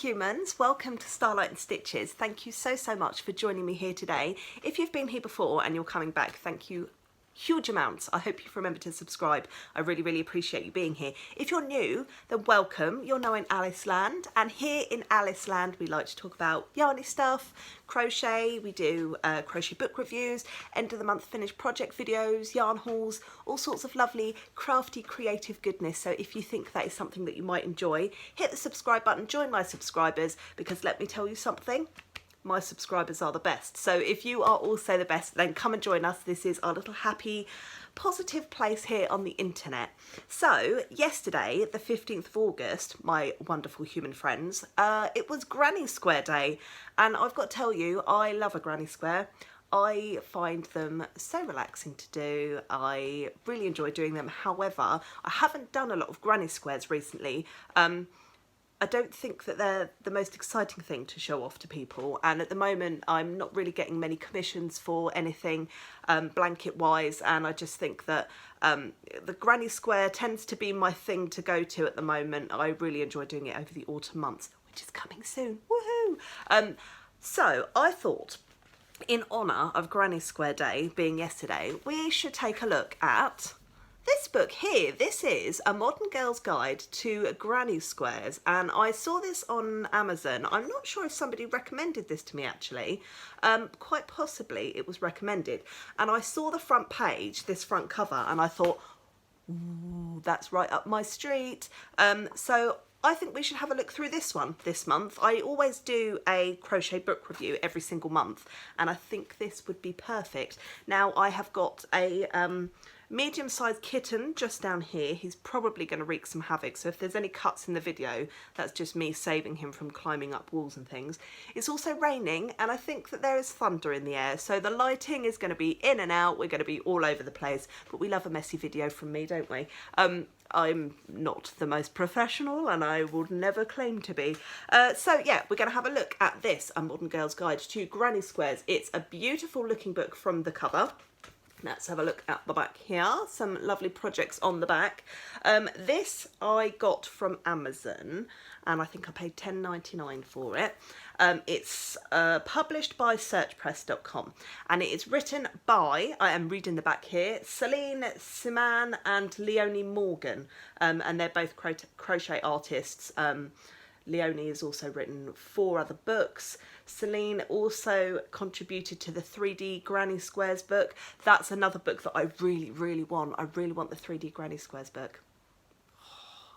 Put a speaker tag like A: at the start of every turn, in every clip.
A: humans, welcome to Starlight and Stitches. Thank you so much for joining me here today. If you've been here before and you're coming back, thank you huge amounts. I hope you've remembered to subscribe. I really appreciate you being here. If you're new, then welcome. You're now in Alice Land, and here in Alice Land we like to talk about yarny stuff, crochet, we do crochet book reviews, end of the month finished project videos, yarn hauls, all sorts of lovely crafty creative goodness. So if you think that is something that you might enjoy, hit the subscribe button, join my subscribers, because let me tell you something, my subscribers are the best. So if you are also the best, then come and join us. This is our little happy, positive place here on the internet. So yesterday, the 15th of August, my wonderful human friends, it was Granny Square Day. And I've got to tell you, I love a Granny Square. I find them so relaxing to do. I really enjoy doing them. However, I haven't done a lot of Granny Squares recently. I don't think that they're the most exciting thing to show off to people, and at the moment I'm not really getting many commissions for anything blanket wise, and I just think that the Granny Square tends to be my thing to go to at the moment. I really enjoy doing it over the autumn months, which is coming soon. Woohoo! So I thought, in honour of Granny Square Day being yesterday, we should take a look at this book here. This is A Modern Girl's Guide to Granny Squares, and I saw this on Amazon. I'm not sure if somebody recommended this to me actually. Quite possibly it was recommended, and I saw the front page, this front cover, and I thought, ooh, that's right up my street. So I think we should have a look through this one this month. I always do a crochet book review every single month, and I think this would be perfect. Now I have got a medium-sized kitten just down here. He's probably going to wreak some havoc, so if there's any cuts in the video, that's just me saving him from climbing up walls and things. It's also raining, and I think that there is thunder in the air, so the lighting is going to be in and out. We're going to be all over the place, but we love a messy video from me, don't we? I'm not the most professional, and I would never claim to be. So yeah, we're going to have a look at this, A Modern Girl's Guide to Granny Squares. It's a beautiful looking book from the cover. Let's have a look at the back here. Some lovely projects on the back. This I got from Amazon, and I think I paid $10.99 for it. It's published by searchpress.com, and it is written by, I am reading the back here, Celene, Semaan and Leonie Morgan, and they're both crochet artists. Leonie has also written 4 other books. Celene also contributed to the 3D Granny Squares book. That's another book that I really want. I really want the 3D Granny Squares book.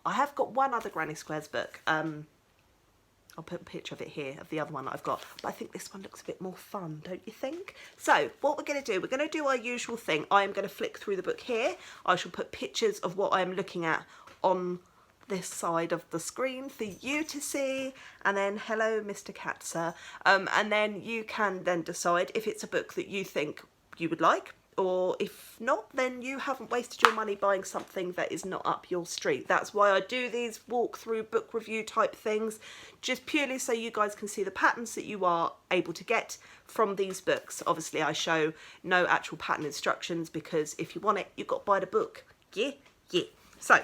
A: I have got one other Granny Squares book. I'll put a picture of it here, of the other one that I've got. But I think this one looks a bit more fun, don't you think? So what we're going to do, we're going to do our usual thing. I am going to flick through the book here. I shall put pictures of what I am looking at on this side of the screen for you to see, and then hello Mr. Cat Sir, and then you can then decide if it's a book that you think you would like, or if not, then you haven't wasted your money buying something that is not up your street. That's why I do these walkthrough book review type things, just purely so you guys can see the patterns that you are able to get from these books. Obviously I show no actual pattern instructions, because if you want it, you've got to buy the book. Yeah. So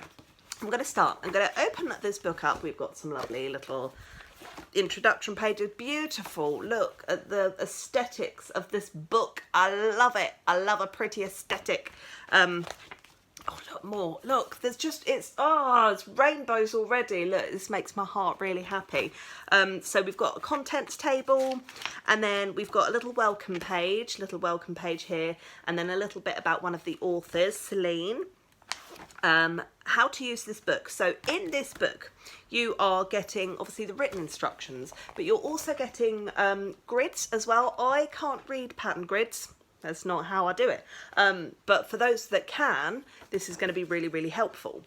A: I'm going to start. I'm going to open this book up. We've got some lovely little introduction pages. Beautiful. Look at the aesthetics of this book. I love it. I love a pretty aesthetic. Oh, look more. Look, there's just, it's rainbows already. Look, this makes my heart really happy. So we've got a contents table, and then we've got a little welcome page here, and then a little bit about one of the authors, Celene. How to use this book. So in this book you are getting obviously the written instructions, but you're also getting grids as well. I can't read pattern grids, that's not how I do it, but for those that can, this is going to be really helpful.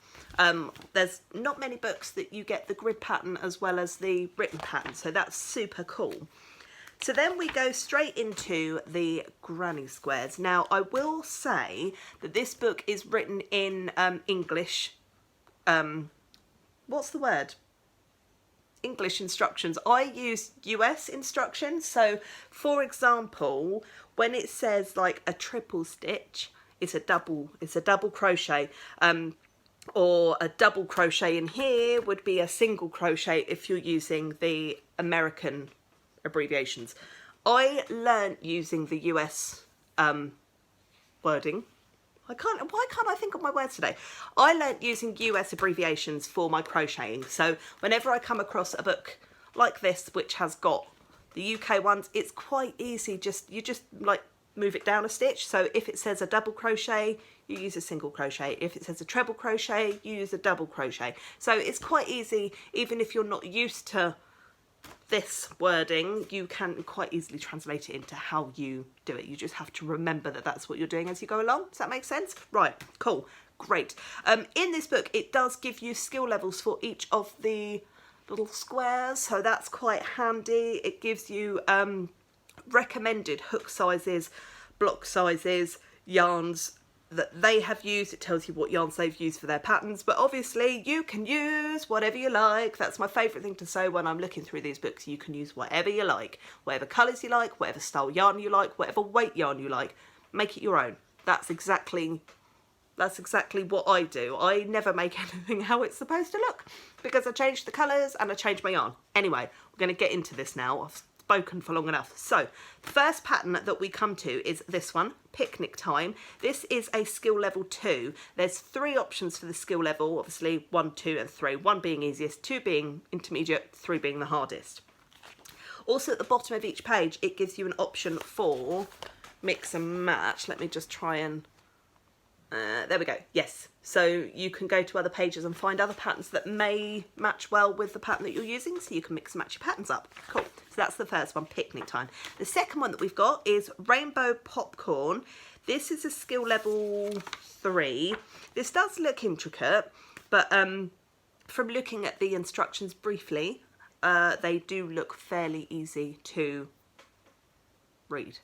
A: There's not many books that you get the grid pattern as well as the written pattern, so that's super cool. So then we go straight into the Granny Squares. Now I will say that this book is written in English, what's the word? English instructions. I use US instructions. So for example, when it says like a triple stitch, it's a double crochet. or a double crochet in here would be a single crochet if you're using the American abbreviations. I learned using the US wording. Why can't I think of my words today? I learnt using US abbreviations for my crocheting. So whenever I come across a book like this, which has got the UK ones, it's quite easy. You just like move it down a stitch. So if it says a double crochet, you use a single crochet. If it says a treble crochet, you use a double crochet. So it's quite easy, even if you're not used to this wording, you can quite easily translate it into how you do it. You just have to remember that that's what you're doing as you go along. Does that make sense? Right, cool, great. In this book, it does give you skill levels for each of the little squares, so that's quite handy. It gives you recommended hook sizes, block sizes, yarns that they have used. It tells you what yarns they've used for their patterns, but obviously you can use whatever you like. That's my favourite thing to say when I'm looking through these books. You can use whatever you like, whatever colours you like, whatever style yarn you like, whatever weight yarn you like. Make it your own. That's exactly what I do. I never make anything how it's supposed to look because I change the colours and I change my yarn. Anyway, we're going to get into this now. I've spoken for long enough. So the first pattern that we come to is this one, Picnic Time. This is a skill level 2. There's 3 options for the skill level, obviously 1, 2 and 3. 1 being easiest, 2 being intermediate, 3 being the hardest. Also at the bottom of each page it gives you an option for mix and match. Let me just try and there we go. Yes, so you can go to other pages and find other patterns that may match well with the pattern that you're using, so you can mix and match your patterns up. Cool. So that's the first one, Picnic Time. The second one that we've got is Rainbow Popcorn. This is a skill level 3. This does look intricate, but from looking at the instructions briefly, they do look fairly easy to read.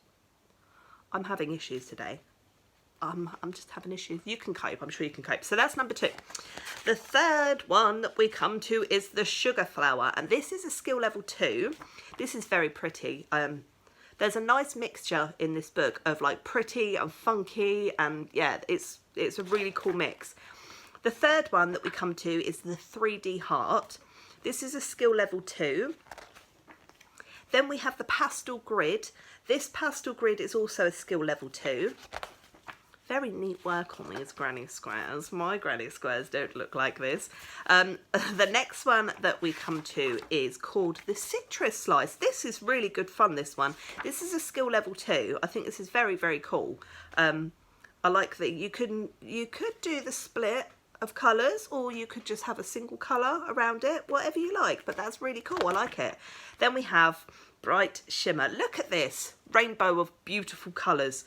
A: I'm having issues today. I'm just having issues. You can cope. I'm sure you can cope. So that's number 2. The third one that we come to is the Sugar Flower, and this is a skill level 2. This is very pretty. There's a nice mixture in this book of like pretty and funky, and yeah, it's a really cool mix. The third one that we come to is the 3D Heart. This is a skill level 2. Then we have the Pastel Grid. This pastel grid is also a skill level 2. Very neat work on these granny squares. My granny squares don't look like this. The next one that we come to is called the Citrus Slice. This is really good fun, this one. This is a skill level 2. I think this is very, very cool. I like that you could do the split of colours, or you could just have a single colour around it, whatever you like, but that's really cool. I like it. Then we have Bright Shimmer. Look at this rainbow of beautiful colours.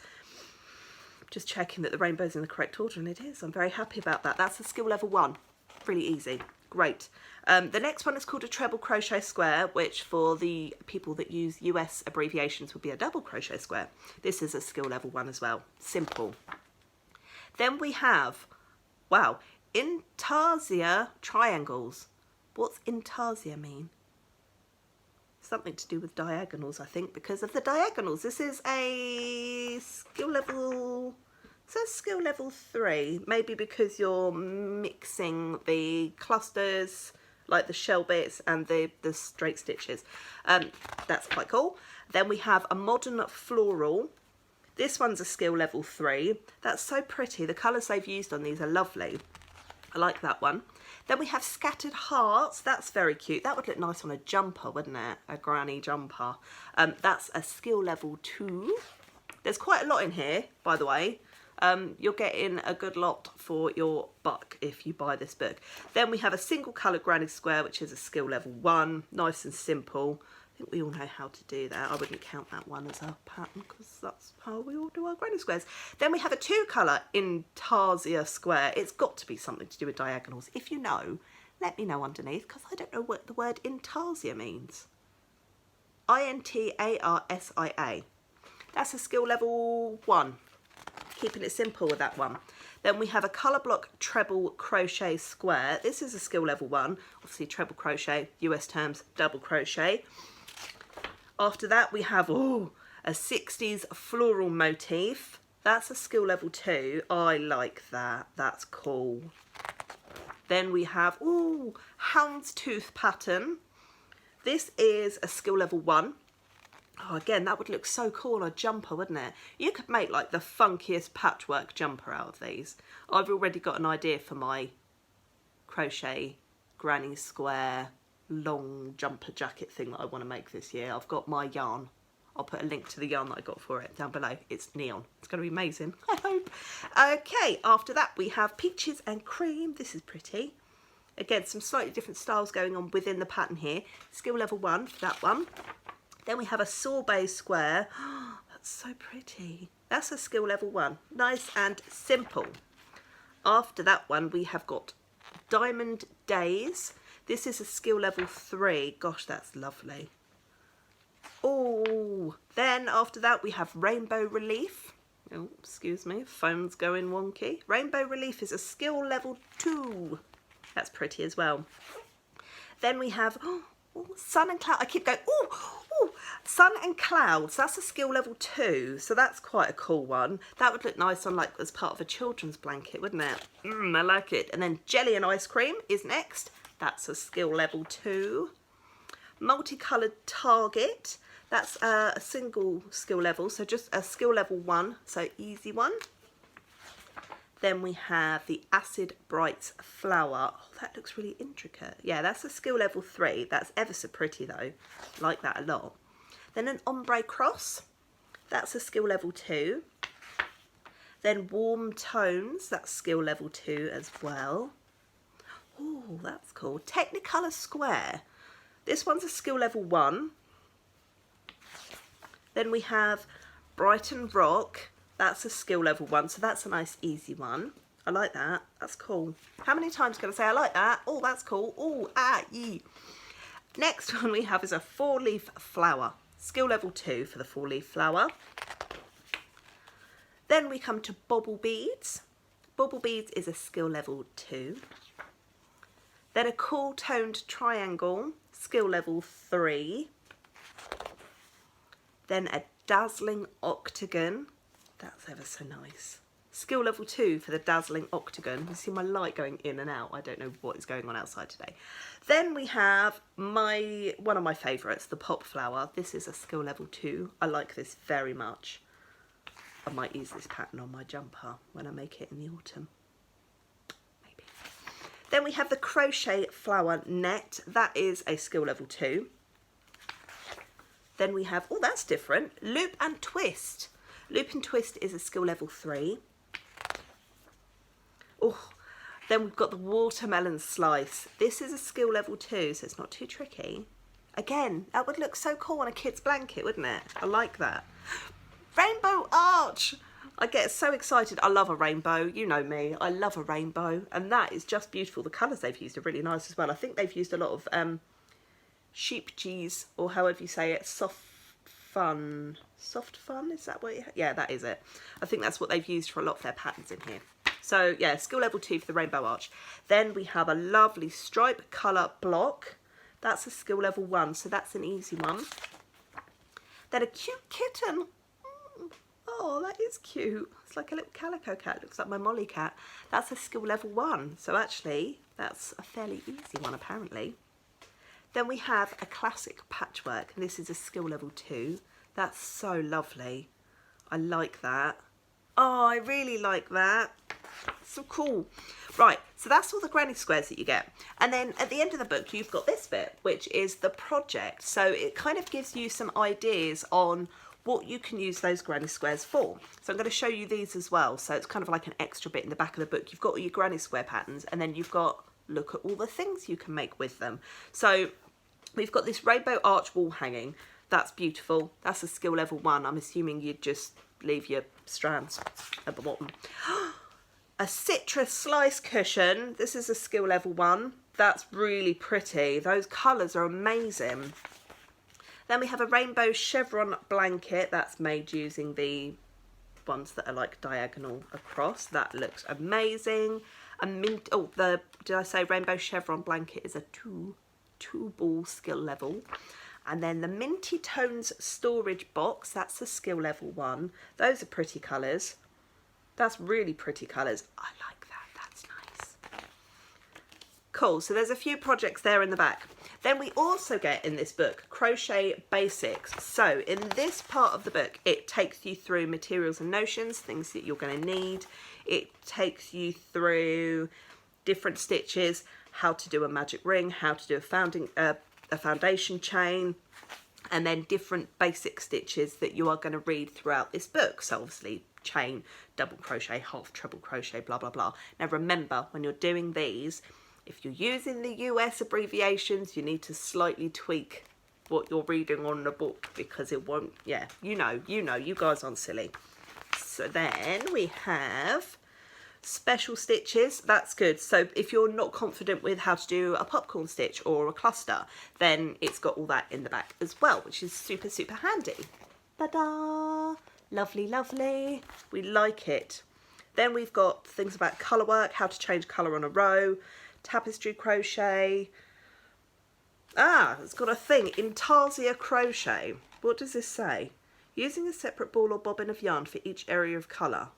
A: Just checking that the rainbow's in the correct order, and it is. I'm very happy about that. That's a skill level 1. Really easy. Great. The next one is called a treble crochet square, which for the people that use US abbreviations would be a double crochet square. This is a skill level 1 as well. Simple. Then we have, wow, intarsia triangles. What's intarsia mean? Something to do with diagonals, I think, because of the diagonals. This is a skill level, it says skill level 3, maybe because you're mixing the clusters, like the shell bits and the straight stitches. That's quite cool. Then we have a Modern Floral. This one's a skill level 3. That's so pretty. The colours they've used on these are lovely. I like that one. Then we have Scattered Hearts. That's very cute. That would look nice on a jumper, wouldn't it? A granny jumper. That's a skill level 2. There's quite a lot in here, by the way. You're getting a good lot for your buck if you buy this book. Then we have a single colour granny square, which is a skill level 1. Nice and simple. I think we all know how to do that. I wouldn't count that one as a pattern because that's how we all do our granny squares. Then we have a 2 colour intarsia square. It's got to be something to do with diagonals. If you know, let me know underneath, because I don't know what the word intarsia means. I-N-T-A-R-S-I-A. That's a skill level 1. Keeping it simple with that one. Then we have a colour block treble crochet square. This is a skill level 1. Obviously treble crochet, US terms, double crochet. After that we have a 60s floral motif. That's a skill level 2. I like that. That's cool. Then we have, ooh, houndstooth pattern. This is a skill level 1. Oh, again, that would look so cool on a jumper, wouldn't it? You could make like the funkiest patchwork jumper out of these. I've already got an idea for my crochet granny square long jumper jacket thing that I want to make this year. I've got my yarn. I'll put a link to the yarn that I got for it down below. It's neon. It's going to be amazing, I hope. Okay, after that we have peaches and cream. This is pretty. Again, some slightly different styles going on within the pattern here. Skill level 1 for that one. Then we have a sorbet square. Oh, that's so pretty. That's a skill level 1. Nice and simple. After that one, we have got Diamond Days. This is a skill level 3. Gosh, that's lovely. Oh, then after that, we have Rainbow Relief. Oh, excuse me, phone's going wonky. Rainbow Relief is a skill level 2. That's pretty as well. Then we have... Ooh, sun and cloud. I keep going, ooh, sun and clouds. That's a skill level 2, so that's quite a cool one. That would look nice on like as part of a children's blanket, wouldn't it? I like it. And then jelly and ice cream is next. That's a skill level 2. Multicoloured target. That's a single skill level, so just a skill level 1, so easy one. Then we have the Acid Brights flower. Oh, that looks really intricate. Yeah, that's a skill level 3. That's ever so pretty though. Like that a lot. Then an ombre cross. That's a skill level 2. Then warm tones. That's skill level 2 as well. Oh, that's cool. Technicolor square. This one's a skill level 1. Then we have Brighton Rock. That's a skill level 1, so that's a nice easy one. I like that. That's cool. How many times can I say I like that? Oh, that's cool. Oh, yee. Next one we have is a 4-leaf flower. Skill level 2 for the 4-leaf flower. Then we come to Bobble Beads. Bobble Beads is a skill level 2. Then a cool toned triangle, skill level 3. Then a dazzling octagon. That's ever so nice. Skill level 2 for the dazzling octagon. You see my light going in and out. I don't know what is going on outside today. Then we have one of my favourites, the pop flower. This is a skill level 2. I like this very much. I might use this pattern on my jumper when I make it in the autumn. Maybe. Then we have the crochet flower net. That is a skill level 2. Then we have, oh, that's different, loop and twist. Loop and twist is a skill level 3. Oh, then we've got the watermelon slice. This is a skill level 2, so it's not too tricky. Again, that would look so cool on a kid's blanket, wouldn't it? I like that. Rainbow arch. I get so excited. I love a rainbow. You know me. I love a rainbow. And that is just beautiful. The colours they've used are really nice as well. I think they've used a lot of sheep cheese, or however you say it, soft fun, is that what yeah, that is it. I think that's what they've used for a lot of their patterns in here. So yeah, skill level 2 for the rainbow arch. Then we have a lovely stripe colour block. That's a skill level 1, so that's an easy one. Then a cute kitten. Oh, that is cute. It's like a little calico cat. Looks like my Molly cat. That's a skill level 1, so actually that's a fairly easy one apparently. Then we have a classic patchwork, and this is a skill level 2. That's so lovely. I like that. Oh, I really like that. So cool. Right, so that's all the granny squares that you get. And then at the end of the book, you've got this bit, which is the project. So it kind of gives you some ideas on what you can use those granny squares for. So I'm going to show you these as well. So it's kind of like an extra bit in the back of the book. You've got all your granny square patterns, and then you've got, look at all the things you can make with them. So we've got this rainbow arch wall hanging. That's beautiful. That's a skill level 1. I'm assuming you'd just leave your strands at the bottom. A citrus slice cushion. This is a skill level 1. That's really pretty. Those colours are amazing. Then we have a rainbow chevron blanket. That's made using the ones that are like diagonal across. That looks amazing. A mint. Oh, did I say rainbow chevron blanket is a two ball skill level. And then the Minty Tones storage box, that's a skill level 1. Those are pretty colours. That's really pretty colours. I like that, that's nice. cool. So there's a few projects there in the back. Then we also get in this book Crochet Basics. So in this part of the book, it takes you through materials and notions, things that you're going to need. It takes you through different stitches, how to do a magic ring, how to do a foundation chain, and then different basic stitches that you are going to read throughout this book. So obviously chain, double crochet, half treble crochet, blah blah blah. Now remember, when you're doing these, if you're using the US abbreviations, you need to slightly tweak what you're reading on the book, because it won't, yeah, you know, you guys aren't silly. So then we have special stitches. That's good. So if you're not confident with how to do a popcorn stitch or a cluster, then it's got all that in the back as well, which is super, super handy. Ta-da! Lovely, lovely. We like it. Then we've got things about colour work, how to change colour on a row, tapestry crochet. Ah, it's got a thing, Intarsia crochet. What does this say? Using a separate ball or bobbin of yarn for each area of colour.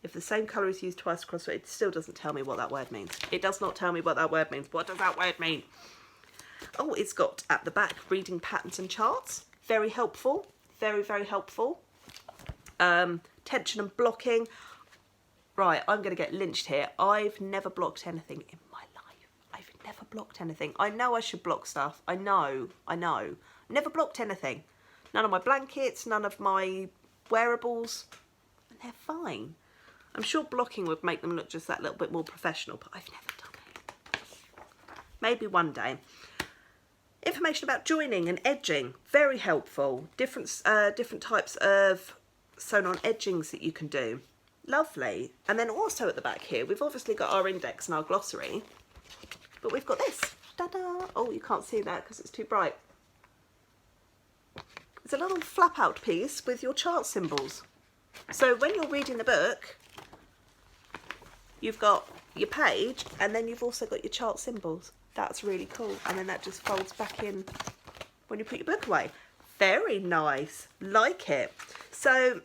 A: If the same colour is used twice across, it still doesn't tell me what that word means. It does not tell me what that word means. What does that word mean? Oh, it's got at the back reading patterns and charts. Very helpful. Very, very helpful. Tension and blocking. Right, I'm going to get lynched here. I've never blocked anything in my life. I've never blocked anything. I know I should block stuff. I know. Never blocked anything. None of my blankets, none of my wearables. And they're fine. I'm sure blocking would make them look just that little bit more professional, but I've never done it. Maybe one day. Information about joining and edging. Very helpful. Different types of sewn on edgings that you can do. Lovely. And then also at the back here, we've obviously got our index and our glossary, but we've got this. Ta-da! Oh, you can't see that because it's too bright. It's a little flap out piece with your chart symbols. So when you're reading the book, you've got your page and then you've also got your chart symbols. That's really cool. And then that just folds back in when you put your book away. Very nice. Like it. So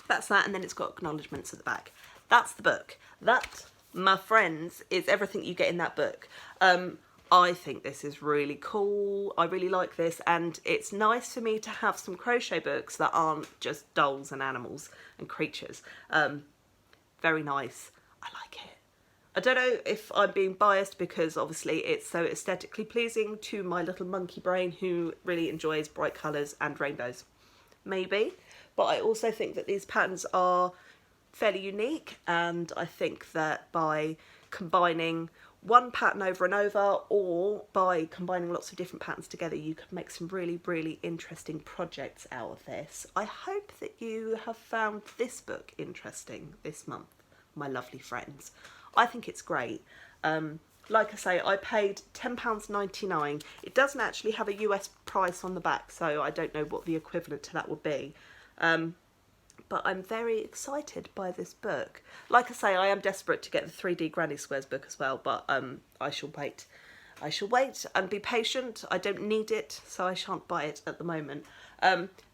A: that's that, and then it's got acknowledgements at the back. That's the book. That, my friends, is everything you get in that book. I think this is really cool. I really like this, and it's nice for me to have some crochet books that aren't just dolls and animals and creatures. Very nice. I like it. I don't know if I'm being biased because obviously it's so aesthetically pleasing to my little monkey brain who really enjoys bright colours and rainbows. Maybe. But I also think that these patterns are fairly unique, and I think that by combining one pattern over and over, or by combining lots of different patterns together, you can make some really, really interesting projects out of this. I hope that you have found this book interesting this month, my lovely friends. I think it's great. Like I say, I paid £10.99. It doesn't actually have a US price on the back, so I don't know what the equivalent to that would be. But I'm very excited by this book. Like I say, I am desperate to get the 3D Granny Squares book as well, but I shall wait. I shall wait and be patient. I don't need it, so I shan't buy it at the moment.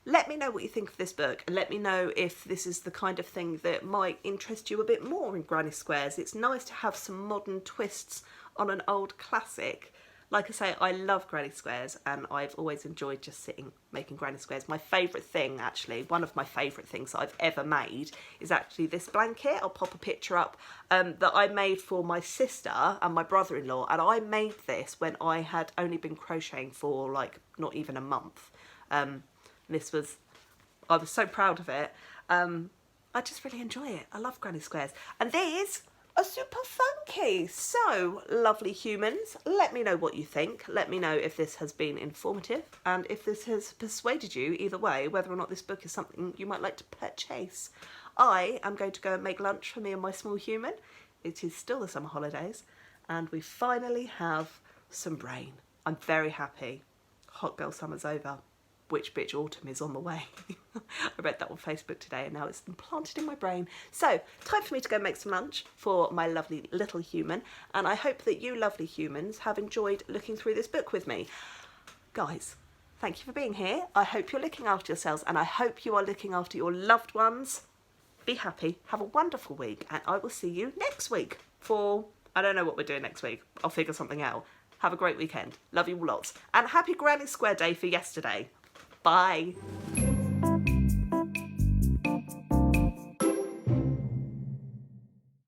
A: Let me know what you think of this book, and let me know if this is the kind of thing that might interest you a bit more in Granny Squares. It's nice to have some modern twists on an old classic. Like I say, I love Granny Squares, and I've always enjoyed just sitting making Granny Squares. My favourite thing, actually, one of my favourite things that I've ever made is actually this blanket. I'll pop a picture up, that I made for my sister and my brother-in-law, and I made this when I had only been crocheting for like not even a month. I was so proud of it. I just really enjoy it. I love Granny Squares. And these are super funky. So, lovely humans, let me know what you think. Let me know if this has been informative and if this has persuaded you either way, whether or not this book is something you might like to purchase. I am going to go and make lunch for me and my small human. It is still the summer holidays and we finally have some rain. I'm very happy. Hot girl summer's over. Which bitch autumn is on the way. I read that on Facebook today and now it's implanted in my brain. So, time for me to go make some lunch for my lovely little human, and I hope that you lovely humans have enjoyed looking through this book with me. Guys, thank you for being here. I hope you're looking after yourselves and I hope you are looking after your loved ones. Be happy, have a wonderful week, and I will see you next week for I don't know what we're doing next week. I'll figure something out. Have a great weekend. Love you all lots. And happy Granny Square Day for yesterday. Bye.